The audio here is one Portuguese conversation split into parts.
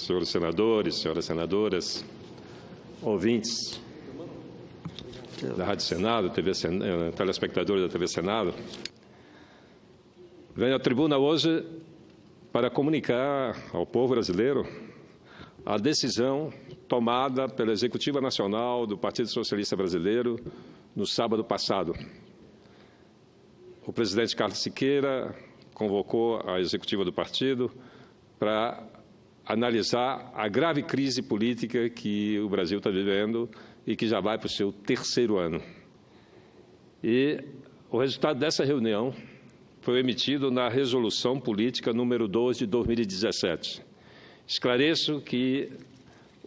senhores senadores, senhoras senadoras, ouvintes da Rádio Senado, telespectadores da TV Senado, venho à tribuna hoje para comunicar ao povo brasileiro a decisão tomada pela Executiva Nacional do Partido Socialista Brasileiro no sábado passado. O presidente Carlos Siqueira convocou a executiva do partido para analisar a grave crise política que o Brasil está vivendo e que já vai para o seu terceiro ano. E o resultado dessa reunião foi emitido na Resolução Política número 2 de 2017. Esclareço que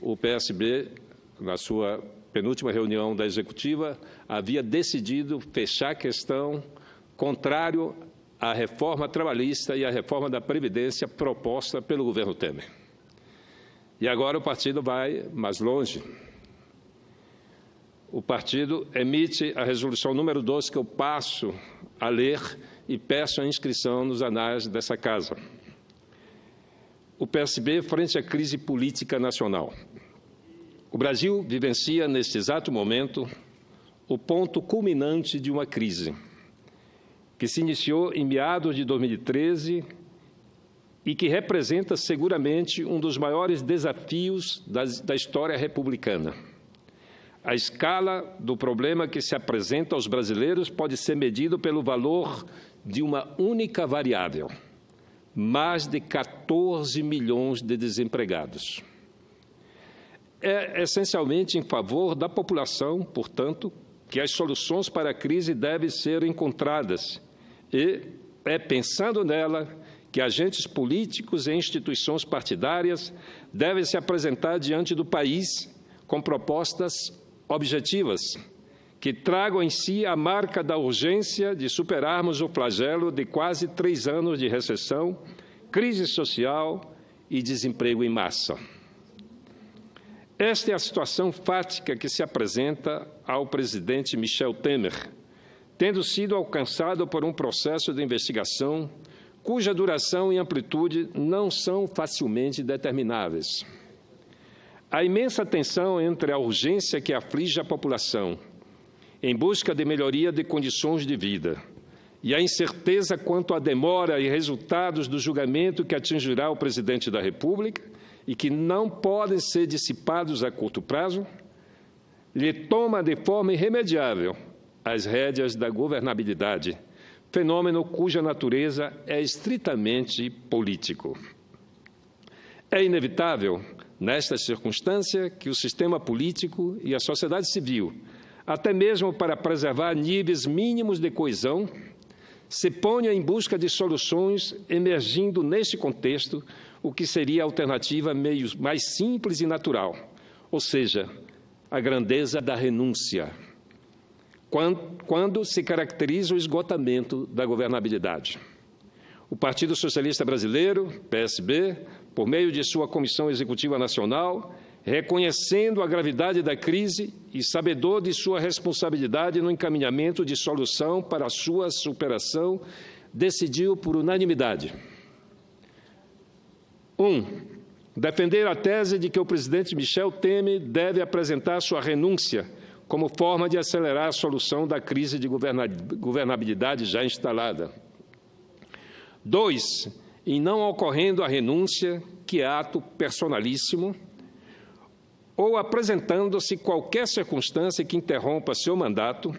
o PSB, na sua penúltima reunião da executiva, havia decidido fechar a questão contrário à reforma trabalhista e à reforma da Previdência proposta pelo governo Temer. E agora o partido vai mais longe. O partido emite a resolução número 12, que eu passo a ler e peço a inscrição nos anais dessa casa. O PSB frente à crise política nacional. O Brasil vivencia, neste exato momento, o ponto culminante de uma crise, que se iniciou em meados de 2013 e que representa seguramente um dos maiores desafios da história republicana. A escala do problema que se apresenta aos brasileiros pode ser medido pelo valor de uma única variável: mais de 14 milhões de desempregados. É essencialmente em favor da população, portanto, que as soluções para a crise devem ser encontradas, e é pensando nela que agentes políticos e instituições partidárias devem se apresentar diante do país com propostas objetivas, que tragam em si a marca da urgência de superarmos o flagelo de quase 3 anos de recessão, crise social e desemprego em massa. Esta é a situação fática que se apresenta ao presidente Michel Temer, tendo sido alcançado por um processo de investigação cuja duração e amplitude não são facilmente determináveis. A imensa tensão entre a urgência que aflige a população em busca de melhoria de condições de vida e a incerteza quanto à demora e resultados do julgamento que atingirá o presidente da República e que não podem ser dissipados a curto prazo, lhe toma de forma irremediável as rédeas da governabilidade, fenômeno cuja natureza é estritamente político. É inevitável, nesta circunstância, que o sistema político e a sociedade civil, até mesmo para preservar níveis mínimos de coesão, se ponham em busca de soluções, emergindo neste contexto o que seria a alternativa mais simples e natural, ou seja, a grandeza da renúncia, quando se caracteriza o esgotamento da governabilidade. O Partido Socialista Brasileiro, PSB, por meio de sua Comissão Executiva Nacional, reconhecendo a gravidade da crise e sabedor de sua responsabilidade no encaminhamento de solução para a sua superação, decidiu por unanimidade: 1. Defender a tese de que o presidente Michel Temer deve apresentar sua renúncia como forma de acelerar a solução da crise de governabilidade já instalada. 2. Em não ocorrendo a renúncia, que é ato personalíssimo, ou apresentando-se qualquer circunstância que interrompa seu mandato,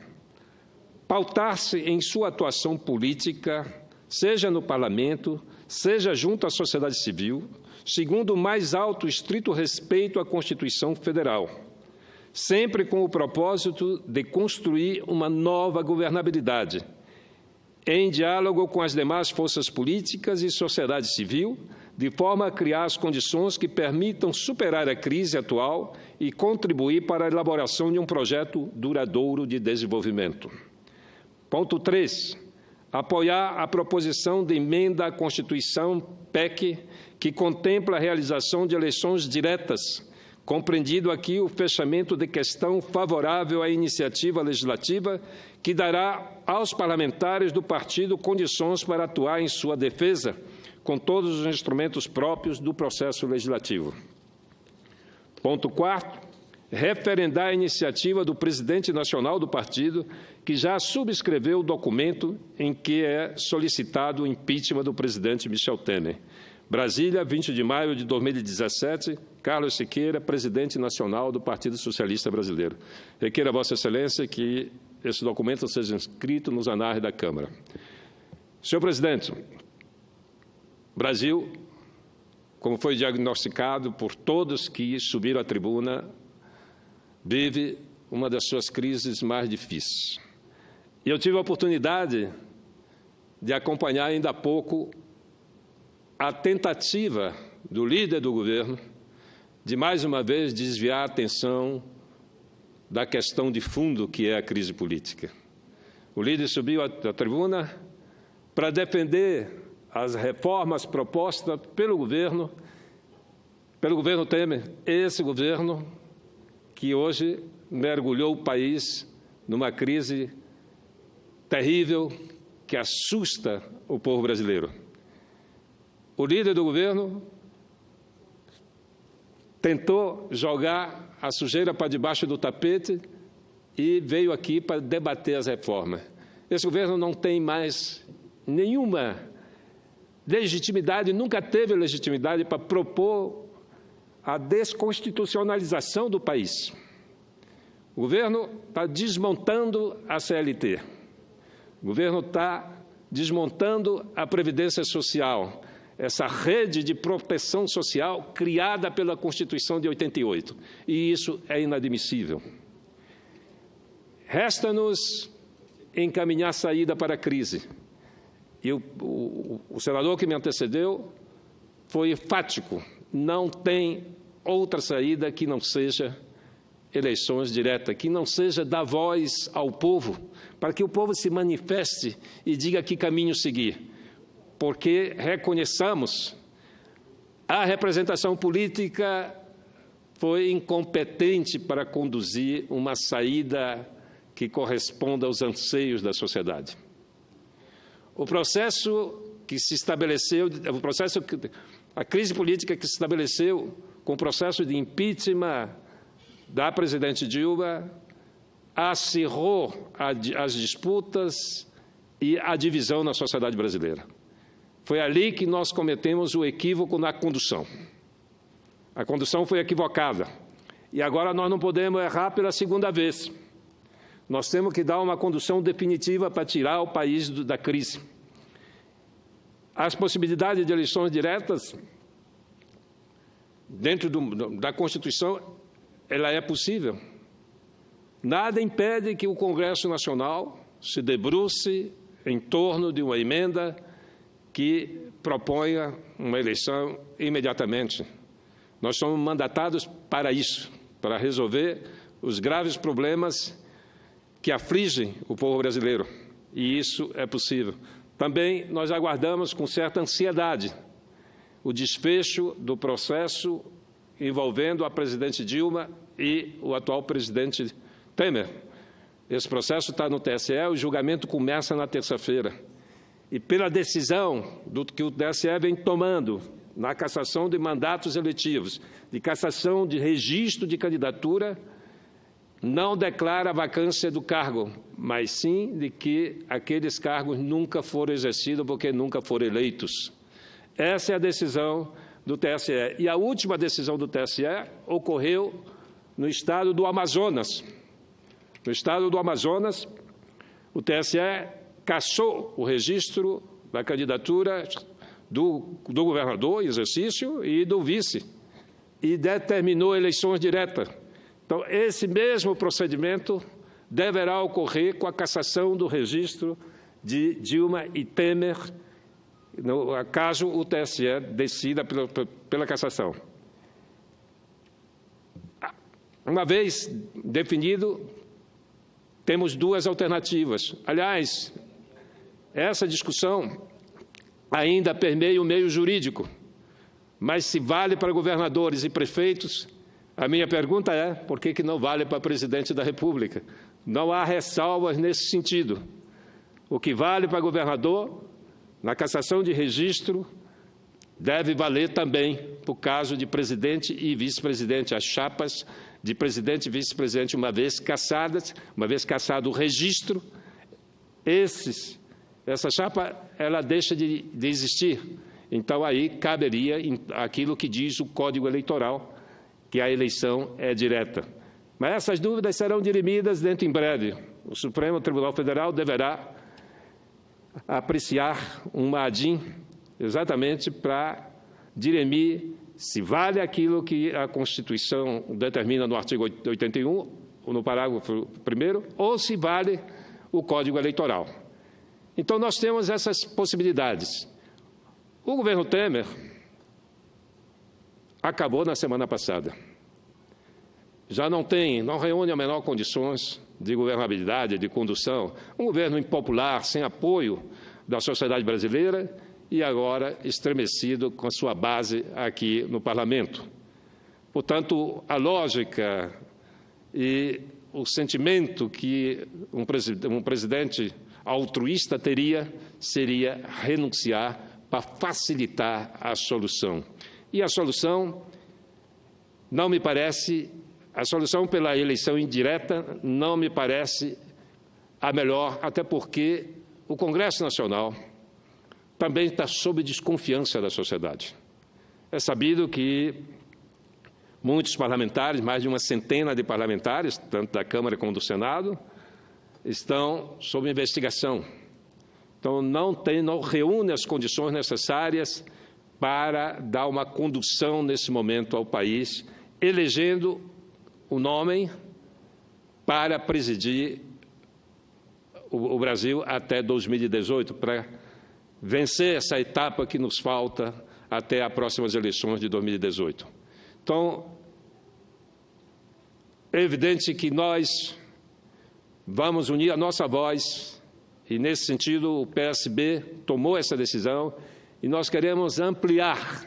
pautar-se em sua atuação política, seja no Parlamento, seja junto à sociedade civil, segundo o mais alto e estrito respeito à Constituição Federal, sempre com o propósito de construir uma nova governabilidade, em diálogo com as demais forças políticas e sociedade civil, de forma a criar as condições que permitam superar a crise atual e contribuir para a elaboração de um projeto duradouro de desenvolvimento. Ponto 3. Apoiar a proposição de emenda à Constituição PEC, que contempla a realização de eleições diretas, compreendido aqui o fechamento de questão favorável à iniciativa legislativa, que dará aos parlamentares do partido condições para atuar em sua defesa, com todos os instrumentos próprios do processo legislativo. Ponto 4. Referendar a iniciativa do presidente nacional do partido, que já subscreveu o documento em que é solicitado o impeachment do presidente Michel Temer. Brasília, 20 de maio de 2017, Carlos Siqueira, presidente nacional do Partido Socialista Brasileiro. Requeiro a Vossa Excelência que esse documento seja inscrito nos anais da Câmara. Senhor presidente, Brasil, como foi diagnosticado por todos que subiram à tribuna, vive uma das suas crises mais difíceis. E eu tive a oportunidade de acompanhar ainda há pouco a tentativa do líder do governo de, mais uma vez, desviar a atenção da questão de fundo que é a crise política. O líder subiu à tribuna para defender as reformas propostas pelo governo Temer, esse governo que hoje mergulhou o país numa crise terrível que assusta o povo brasileiro. O líder do governo tentou jogar a sujeira para debaixo do tapete e veio aqui para debater as reformas. Esse governo não tem mais nenhuma legitimidade, nunca teve legitimidade para propor a desconstitucionalização do país. O governo está desmontando a CLT. O governo está desmontando a Previdência Social, essa rede de proteção social criada pela Constituição de 88. E isso é inadmissível. Resta-nos encaminhar saída para a crise. E o senador que me antecedeu foi enfático. Não tem outra saída que não seja eleições diretas, que não seja dar voz ao povo, para que o povo se manifeste e diga que caminho seguir. Porque reconheçamos, a representação política foi incompetente para conduzir uma saída que corresponda aos anseios da sociedade. O processo que se estabeleceu, a crise política que se estabeleceu com o processo de impeachment da presidente Dilma, acirrou as disputas e a divisão na sociedade brasileira. Foi ali que nós cometemos o equívoco na condução. A condução foi equivocada. E agora nós não podemos errar pela segunda vez. Nós temos que dar uma condução definitiva para tirar o país da crise. As possibilidades de eleições diretas, dentro da Constituição, ela é possível. Nada impede que o Congresso Nacional se debruce em torno de uma emenda que proponha uma eleição imediatamente. Nós somos mandatados para isso, para resolver os graves problemas que afligem o povo brasileiro, e isso é possível. Também nós aguardamos com certa ansiedade o desfecho do processo envolvendo a presidente Dilma e o atual presidente Temer. Esse processo está no TSE, o julgamento começa na terça-feira. E pela decisão que o TSE vem tomando na cassação de mandatos eletivos, de cassação de registro de candidatura, não declara a vacância do cargo, mas sim de que aqueles cargos nunca foram exercidos porque nunca foram eleitos. Essa é a decisão do TSE. E a última decisão do TSE ocorreu no estado do Amazonas. No estado do Amazonas, o TSE cassou o registro da candidatura do governador em exercício e do vice, e determinou eleições diretas. Então, esse mesmo procedimento deverá ocorrer com a cassação do registro de Dilma e Temer, no caso o TSE decida pela cassação. Uma vez definido, temos duas alternativas. Aliás, essa discussão ainda permeia o meio jurídico, mas se vale para governadores e prefeitos, a minha pergunta é, por que não vale para presidente da República? Não há ressalvas nesse sentido. O que vale para governador, na cassação de registro, deve valer também para o caso de presidente e vice-presidente. As chapas de presidente e vice-presidente, uma vez cassado o registro, essa chapa ela deixa de existir. Então, aí caberia aquilo que diz o Código Eleitoral, que a eleição é direta. Mas essas dúvidas serão dirimidas dentro em breve. O Supremo Tribunal Federal deverá apreciar uma ADIM exatamente para dirimir se vale aquilo que a Constituição determina no artigo 81, ou no parágrafo 1º, ou se vale o Código Eleitoral. Então, nós temos essas possibilidades. O governo Temer acabou na semana passada. Já não reúne a menor condições de governabilidade, de condução. Um governo impopular, sem apoio da sociedade brasileira e agora estremecido com a sua base aqui no Parlamento. Portanto, a lógica e o sentimento que um presidente altruísta teria seria renunciar para facilitar a solução. E a solução não me parece, a solução pela eleição indireta não me parece a melhor, até porque o Congresso Nacional também está sob desconfiança da sociedade. É sabido que muitos parlamentares, mais de uma centena de parlamentares, tanto da Câmara como do Senado, estão sob investigação. Então, não reúne as condições necessárias para dar uma condução nesse momento ao país, elegendo um homem para presidir o Brasil até 2018, para vencer essa etapa que nos falta até as próximas eleições de 2018. Então, é evidente que nós vamos unir a nossa voz e, nesse sentido, o PSB tomou essa decisão e nós queremos ampliar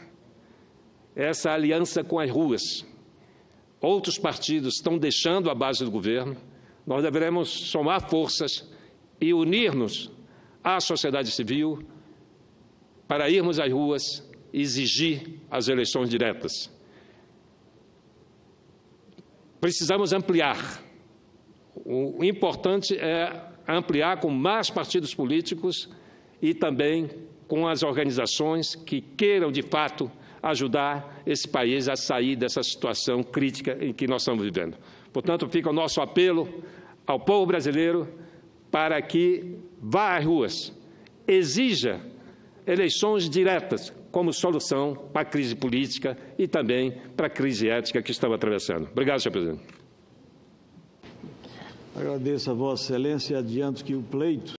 essa aliança com as ruas. Outros partidos estão deixando a base do governo, nós deveremos somar forças e unir-nos à sociedade civil para irmos às ruas e exigir as eleições diretas. Precisamos ampliar. O importante é ampliar com mais partidos políticos e também com as organizações que queiram, de fato, ajudar esse país a sair dessa situação crítica em que nós estamos vivendo. Portanto, fica o nosso apelo ao povo brasileiro para que vá às ruas, exija eleições diretas como solução para a crise política e também para a crise ética que estamos atravessando. Obrigado, senhor presidente. Agradeço a Vossa Excelência e adianto que o pleito